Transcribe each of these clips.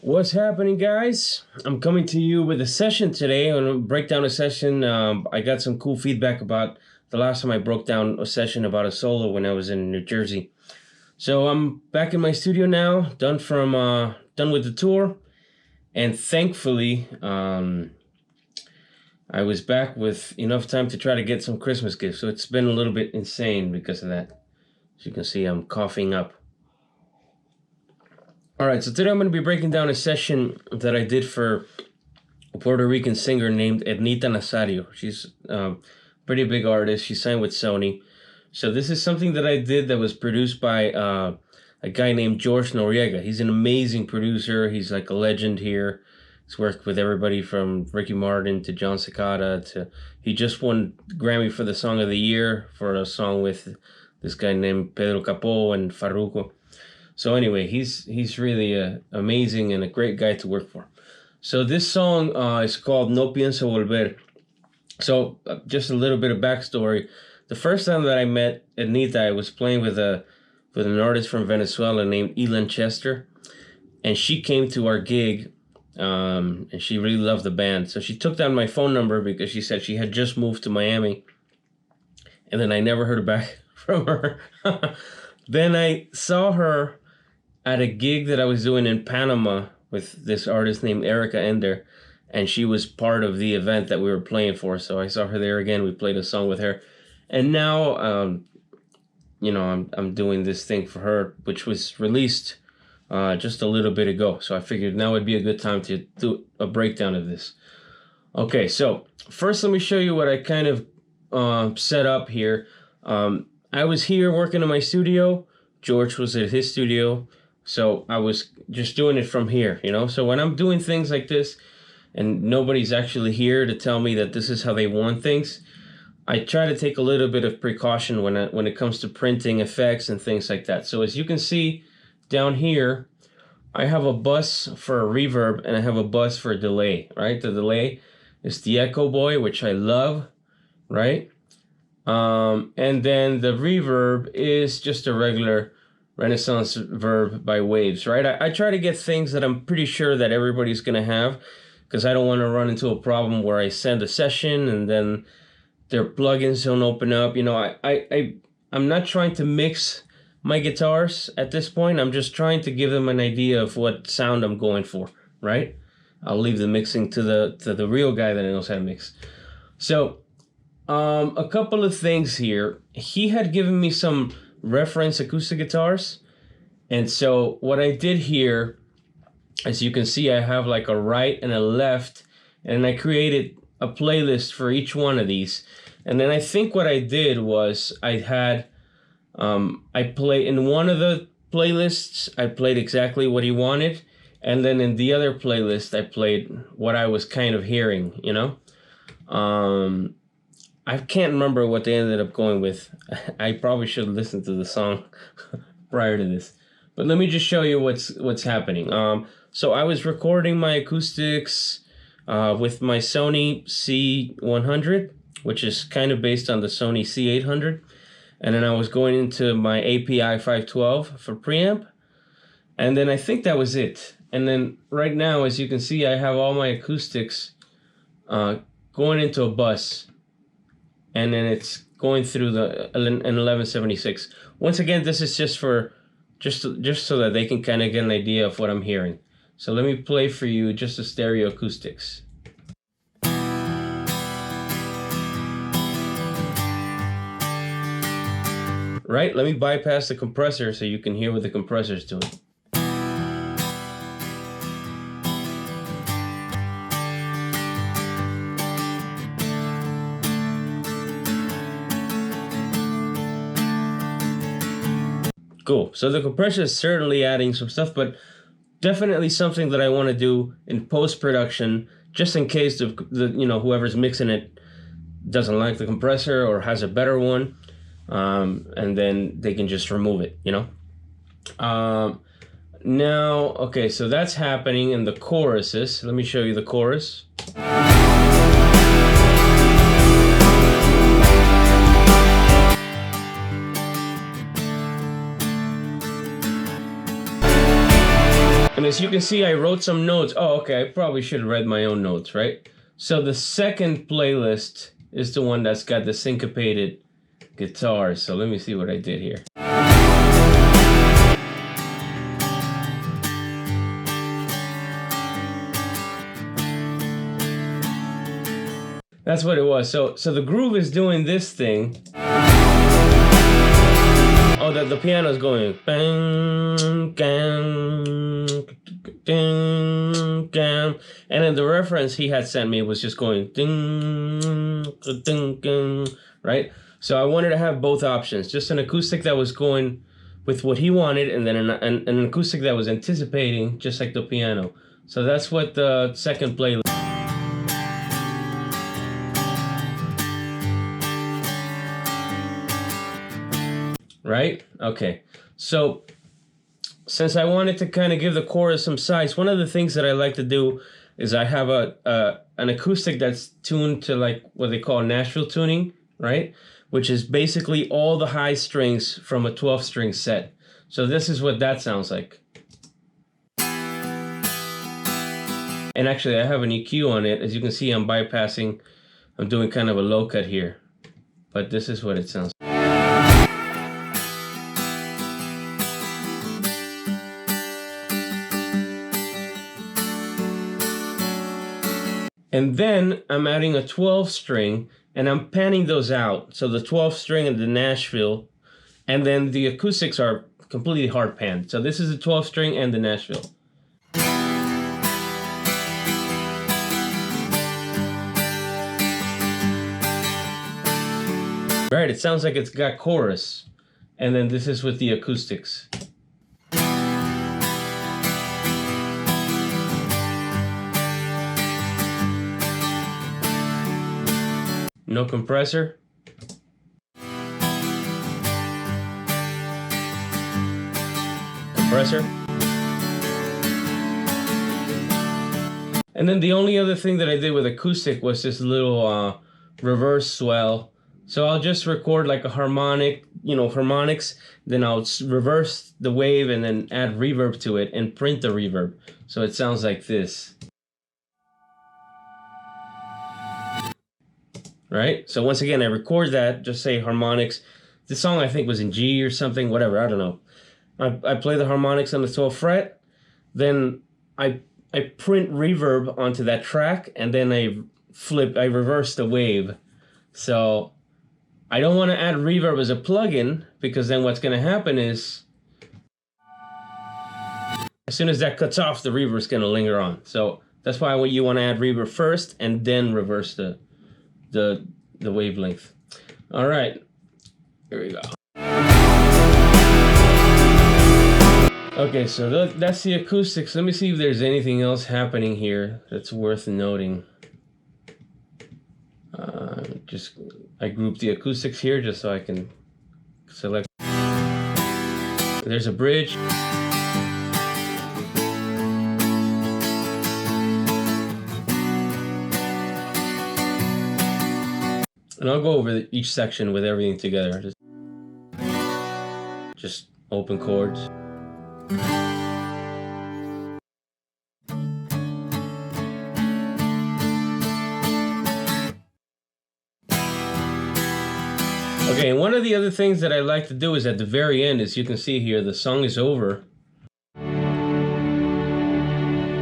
What's happening, guys? I'm coming to you with a session today. I'm going to break down a session. I got some cool feedback about the last time I broke down a session about a solo when I was in New Jersey. So I'm back in my studio now, done with the tour, and thankfully, I was back with enough time to try to get some Christmas gifts. So it's been a little bit insane because of that. As you can see, I'm coughing up. All right, so today I'm going to be breaking down a session that I did for a Puerto Rican singer named Ednita Nazario. She's a pretty big artist. She signed with Sony. So this is something that I did that was produced by a guy named Noriega. He's an amazing producer. He's like a legend here. He's worked with everybody from Ricky Martin to John Cicada to... He just won Grammy for the Song of the Year for a song with this guy named Pedro Capó and Farruko. So anyway, he's really amazing and a great guy to work for. So this song is called No Pienso Volver. So just a little bit of backstory. The first time that I met Ednita, I was playing with an artist from Venezuela named Elan Chester. And she came to our gig and she really loved the band. So she took down my phone number because she said she had just moved to Miami. And then I never heard back from her. Then I saw her at a gig that I was doing in Panama with this artist named Erica Ender, and she was part of the event that we were playing for. So I saw her there again. We played a song with her, and now, I'm doing this thing for her, which was released just a little bit ago. So I figured now would be a good time to do a breakdown of this. Okay, so first let me show you what I kind of set up here. I was here working in my studio. George was at his studio. So I was just doing it from here, So when I'm doing things like this and nobody's actually here to tell me that this is how they want things, I try to take a little bit of precaution when it comes to printing effects and things like that. So as you can see down here, I have a bus for a reverb and I have a bus for a delay, right? The delay is the Echo Boy, which I love, right? And then the reverb is just a regular Renaissance verb by Waves, right? I try to get things that I'm pretty sure that everybody's going to have, because I don't want to run into a problem where I send a session and then their plugins don't open up. I'm not trying to mix my guitars at this point. I'm just trying to give them an idea of what sound I'm going for, right? I'll leave the mixing to the real guy that knows how to mix. So a couple of things here. He had given me some reference acoustic guitars, and so what I did here, as you can see, I have like a right and a left, and I created a playlist for each one of these. And then I think what I did was I played in one of the playlists, I played exactly what he wanted, and then in the other playlist I played what I was kind of hearing, I can't remember what they ended up going with. I probably should listen to the song prior to this. But let me just show you what's happening. So I was recording my acoustics with my Sony C100, which is kind of based on the Sony C800. And then I was going into my API 512 for preamp. And then I think that was it. And then right now, as you can see, I have all my acoustics going into a bus. And then it's going through an 1176. Once again, this is just so that they can kind of get an idea of what I'm hearing. So let me play for you just the stereo acoustics. Right, let me bypass the compressor so you can hear what the compressor's doing. Cool. So the compressor is certainly adding some stuff, but definitely something that I want to do in post-production, just in case the whoever's mixing it doesn't like the compressor or has a better one, and then they can just remove it. Now, okay, so that's happening in the choruses. Let me show you the chorus. And as you can see, I wrote some notes. Oh, okay, I probably should have read my own notes, right? So the second playlist is the one that's got the syncopated guitar. So let me see what I did here. That's what it was. So the groove is doing this thing. Oh, the piano's going bang, gang, ding, gang. And then the reference he had sent me was just going ding, ding, ding, right? So I wanted to have both options, just an acoustic that was going with what he wanted, and then an acoustic that was anticipating, just like the piano. So that's what the second playlist. Right? Okay. So since I wanted to kind of give the chorus some size, one of the things that I like to do is I have an acoustic that's tuned to like what they call Nashville tuning, right? Which is basically all the high strings from a 12-string set. So this is what that sounds like. And actually I have an EQ on it. As you can see, I'm bypassing, I'm doing kind of a low cut here. But this is what it sounds like. And then I'm adding a 12-string, and I'm panning those out. So the 12-string and the Nashville, and then the acoustics are completely hard panned. So this is the 12-string and the Nashville. Right, it sounds like it's got chorus. And then this is with the acoustics. No compressor. Compressor. And then the only other thing that I did with acoustic was this little reverse swell. So I'll just record like a harmonic, harmonics, then I'll reverse the wave and then add reverb to it and print the reverb. So it sounds like this. Right? So once again, I record that, just say harmonics. This song I think was in G or something, whatever, I don't know. I play the harmonics on the 12th fret, then I print reverb onto that track, and then I reverse the wave. So I don't want to add reverb as a plugin, because then what's going to happen is as soon as that cuts off, the reverb is going to linger on. So that's why you want to add reverb first and then reverse the wavelength. All right, here we go. Okay, so that's the acoustics. Let me see if there's anything else happening here that's worth noting. I grouped the acoustics here just so I can select. There's a bridge. And I'll go over each section with everything together. Just open chords. Okay, and one of the other things that I like to do is at the very end, as you can see here, the song is over.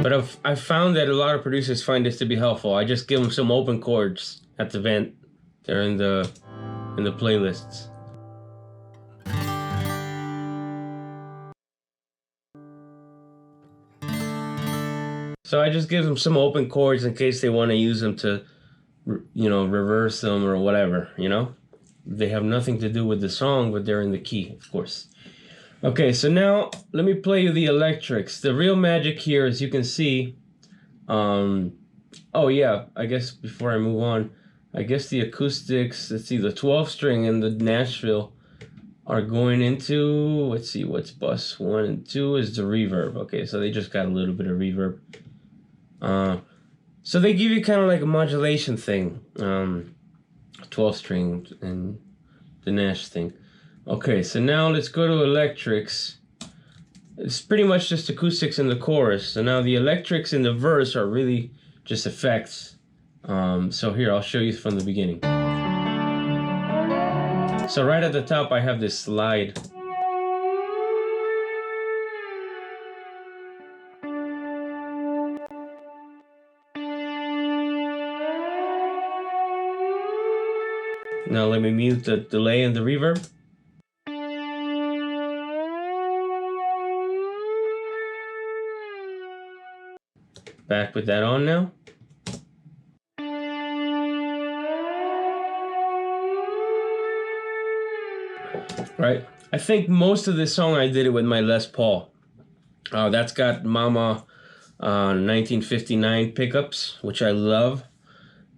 But I've found that a lot of producers find this to be helpful. I just give them some open chords at the end. They're in the playlists. So I just give them some open chords in case they want to use them to, reverse them or whatever, They have nothing to do with the song, but they're in the key, of course. Okay, so now let me play you the electrics. The real magic here, as you can see, oh yeah, I guess before I move on, I guess the acoustics, let's see, the 12 string and the Nashville are going into, let's see, what's bus 1 and 2 is the reverb. Okay, so they just got a little bit of reverb. So they give you kind of like a modulation thing, 12 string and the Nash thing. Okay, so now let's go to electrics. it's pretty much just acoustics in the chorus. So now the electrics in the verse are really just effects. So here, I'll show you from the beginning. So right at the top, I have this slide. Now let me mute the delay and the reverb. Back with that on now. Right, I think most of this song I did it with my Les Paul. That's got Mama 1959 pickups, which I love,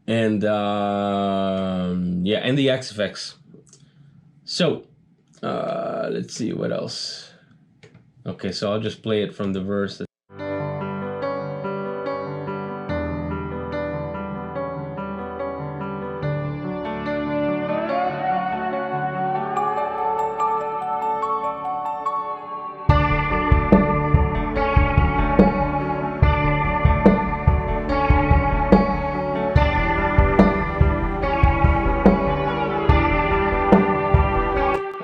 and yeah, and the XFX. So let's see what else. Okay, so I'll just play it from the verse.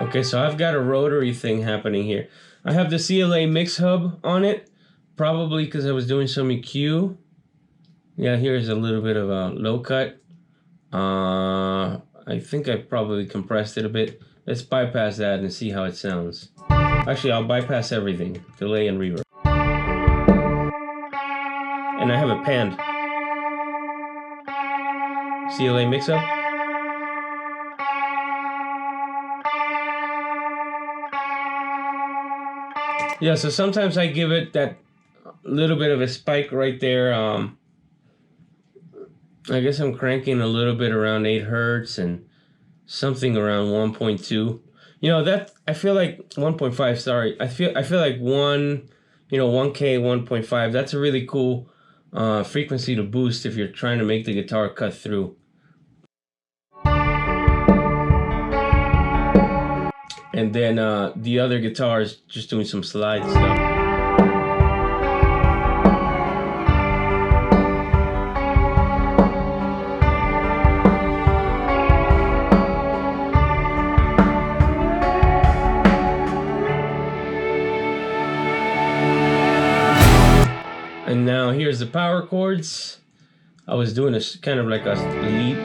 Okay, so I've got a rotary thing happening here. I have the CLA mix hub on it, probably because I was doing some EQ. Yeah, here's a little bit of a low cut. I think I probably compressed it a bit. Let's bypass that and see how it sounds. Actually, I'll bypass everything, delay and reverb. And I have it panned. CLA mix up. Yeah, so sometimes I give it that little bit of a spike right there. I guess I'm cranking a little bit around 8 hertz and something around 1.2. You know, that I feel like 1.5, sorry. I feel like 1K, 1.5. That's a really cool frequency to boost if you're trying to make the guitar cut through. And then the other guitar is just doing some slide stuff. And now here's the power chords. I was doing a kind of like a lead.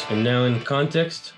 And now in context.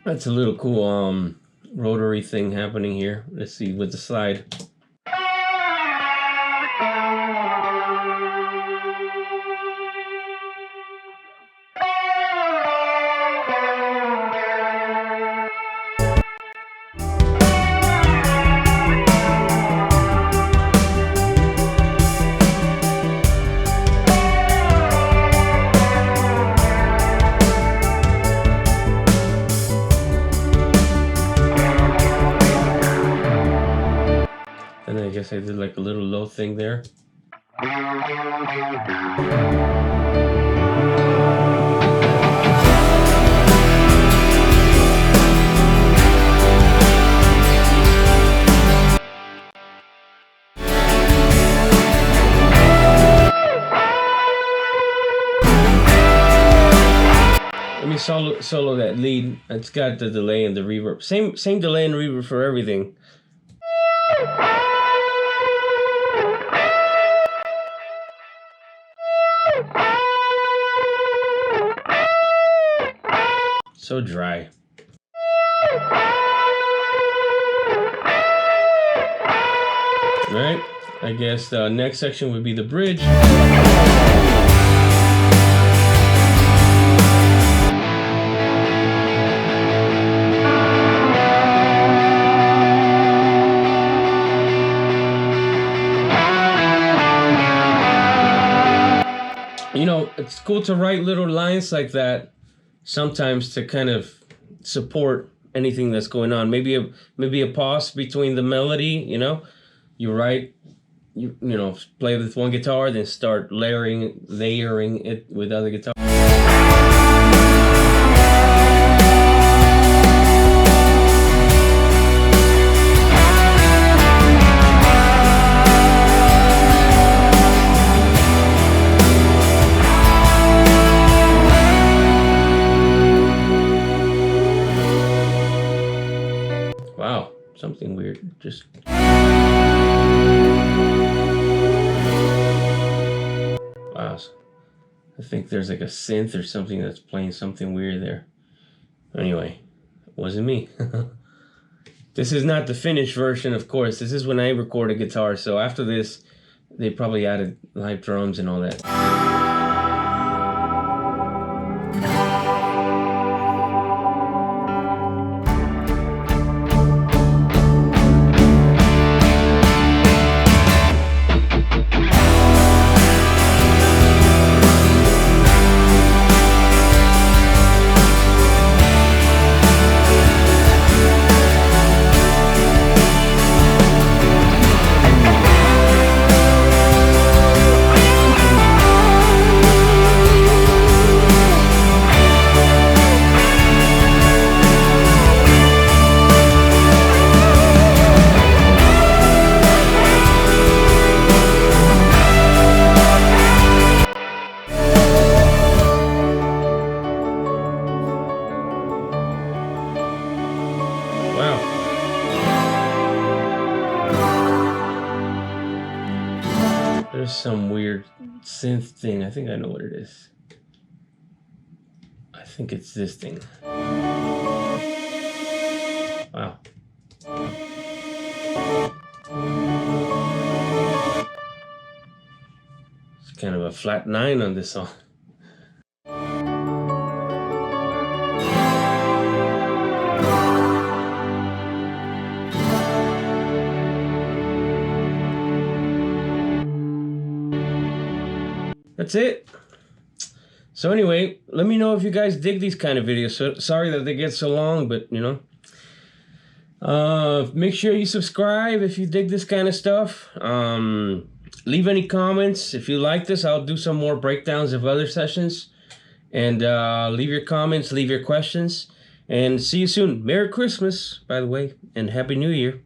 That's a little cool rotary thing happening here. Let's see with the slide. And I guess I did like a little low thing there. Let me solo that lead. It's got the delay and the reverb. Same delay and reverb for everything. So dry. Right? I guess the next section would be the bridge. You know, it's cool to write little lines like that sometimes to kind of support anything that's going on. Maybe a pause between the melody, you know. You write, you know, play with one guitar, then start layering it with other guitars. Wow, something weird. Just. Wow. I think there's like a synth or something that's playing something weird there. Anyway, it wasn't me. This is not the finished version, of course. This is when I recorded guitar. So after this, they probably added live drums and all that. There's some weird synth thing. I think I know what it is. I think it's this thing. Wow. It's kind of a flat 9 on this song. That's it. So anyway, let me know if you guys dig these kind of videos. So sorry that they get so long, but you know. Make sure you subscribe if you dig this kind of stuff. Leave any comments. If you like this, I'll do some more breakdowns of other sessions. And leave your comments, leave your questions. And see you soon. Merry Christmas, by the way, and Happy New Year.